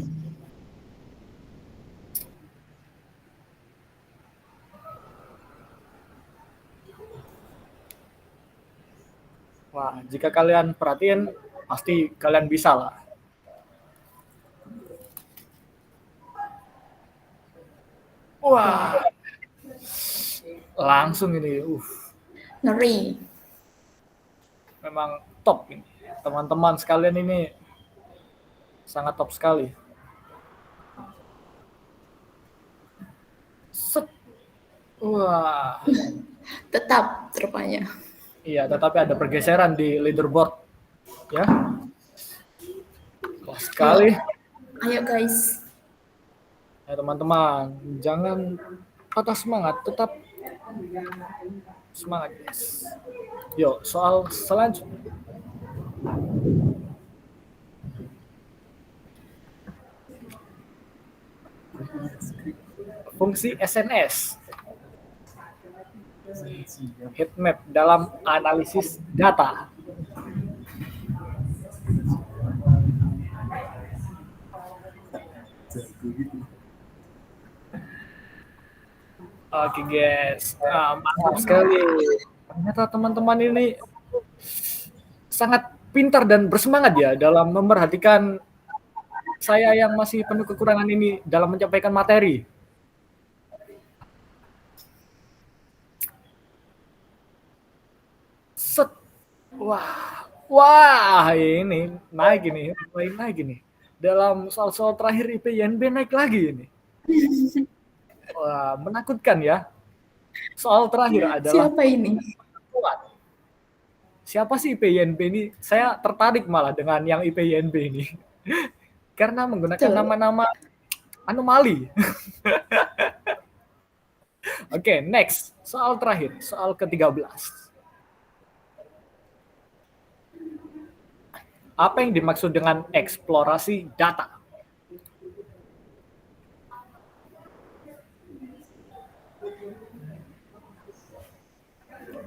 Wah, jika kalian perhatiin, pasti kalian bisa lah. Wah, langsung ini, Ngeri. Memang top ini. Teman-teman sekalian ini sangat top sekali. Set. Wah. Tetap rupanya. Iya, tetapi ada pergeseran di leaderboard. Ya. Kelas sekali. Ayo guys. Ya teman-teman, jangan patah semangat, tetap Semangat guys. Yuk, soal selanjutnya. Fungsi SNS. Heatmap dalam analisis data. Oke guys, mantap sekali. Ternyata teman-teman ini sangat pintar dan bersemangat ya dalam memerhatikan saya yang masih penuh kekurangan ini dalam menyampaikan materi. Set. Wah, ini naik ini, mulai naik ini. Dalam soal-soal terakhir IPINB naik lagi ini. Wah, menakutkan ya. Soal terakhir adalah Siapa ini? Siapa sih IPINB ini? Saya tertarik malah dengan yang IPINB ini. Karena menggunakan nama-nama anomali. Oke, next. Soal terakhir, soal ke-13. Apa yang dimaksud dengan eksplorasi data?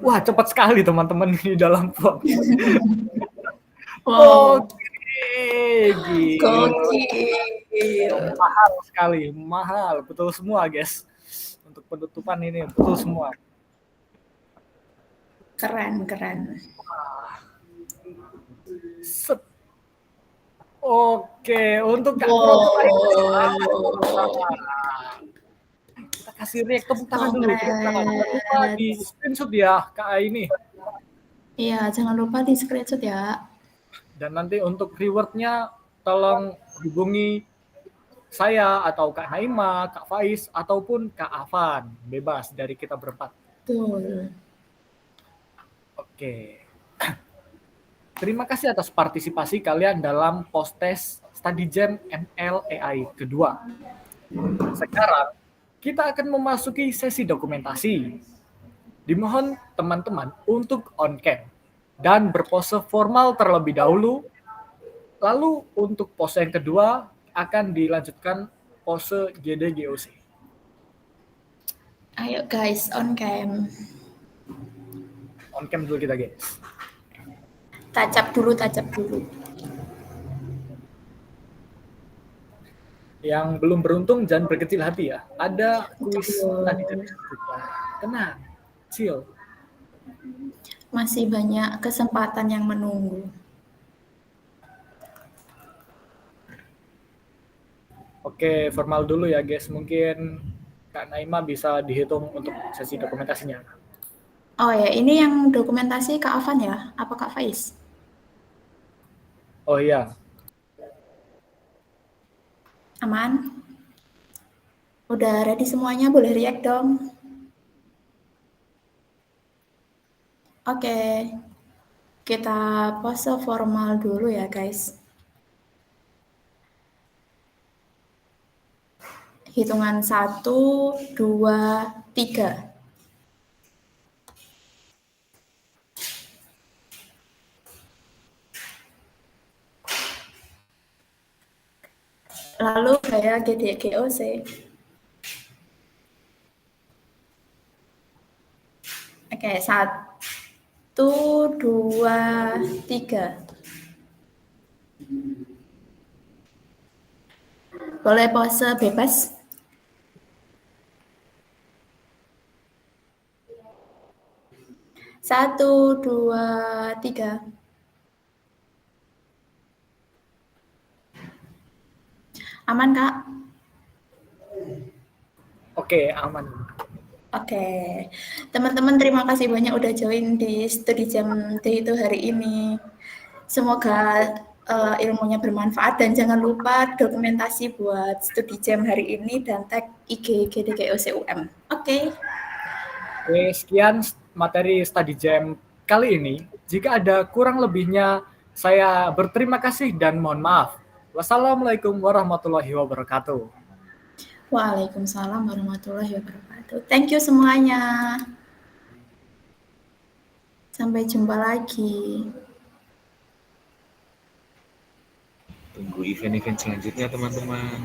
Wah, cepat sekali teman-teman di dalam form. Wow. Gokil. Mahal sekali, mahal. Betul semua, guys. Untuk penutupan ini, betul semua. Keren. Set. Oke, untuk Kak Pro kita kasih react tepuk tangan dulu. Jangan lupa di screenshot ya Kak ini. Iya, jangan lupa di screenshot ya. Dan nanti untuk rewardnya tolong hubungi saya atau Kak Naima, Kak Faiz, ataupun Kak Afan. Bebas dari kita berempat. Betul. Oke. Terima kasih atas partisipasi kalian dalam post-test Study Jam ML AI kedua. Sekarang, kita akan memasuki sesi dokumentasi. Dimohon teman-teman untuk on-cam dan berpose formal terlebih dahulu. Lalu untuk pose yang kedua akan dilanjutkan pose GDGOC. Ayo guys, on-cam. On-cam dulu kita guys. Tacap dulu. Yang belum beruntung jangan berkecil hati ya. Ada kuis tadi. Tenang, chill. Masih banyak kesempatan yang menunggu. Oke, formal dulu ya guys. Mungkin Kak Naima bisa dihitung untuk sesi dokumentasinya. Oh ya, ini yang dokumentasi Kak Afan ya? Apa Kak Faiz? Oh iya. Aman? Udah ready semuanya? Boleh react dong. Oke. Kita pose formal dulu ya guys. Hitungan 1, 2, 3. Lalu gaya GDGOC. Oke, 1, 2, 3. Boleh pose bebas. Satu, 2, 3. Aman, Kak? Oke, aman. Oke. Teman-teman terima kasih banyak udah join di Studi Jam Day itu hari ini. Semoga ilmunya bermanfaat dan jangan lupa dokumentasi buat Studi Jam hari ini dan tag IG GDGOCUM. Oke. Oke, sekian materi Study Jam kali ini. Jika ada kurang lebihnya, saya berterima kasih dan mohon maaf. Wassalamualaikum warahmatullahi wabarakatuh. Waalaikumsalam warahmatullahi wabarakatuh. Thank you semuanya. Sampai jumpa lagi. Tunggu event-event selanjutnya teman-teman.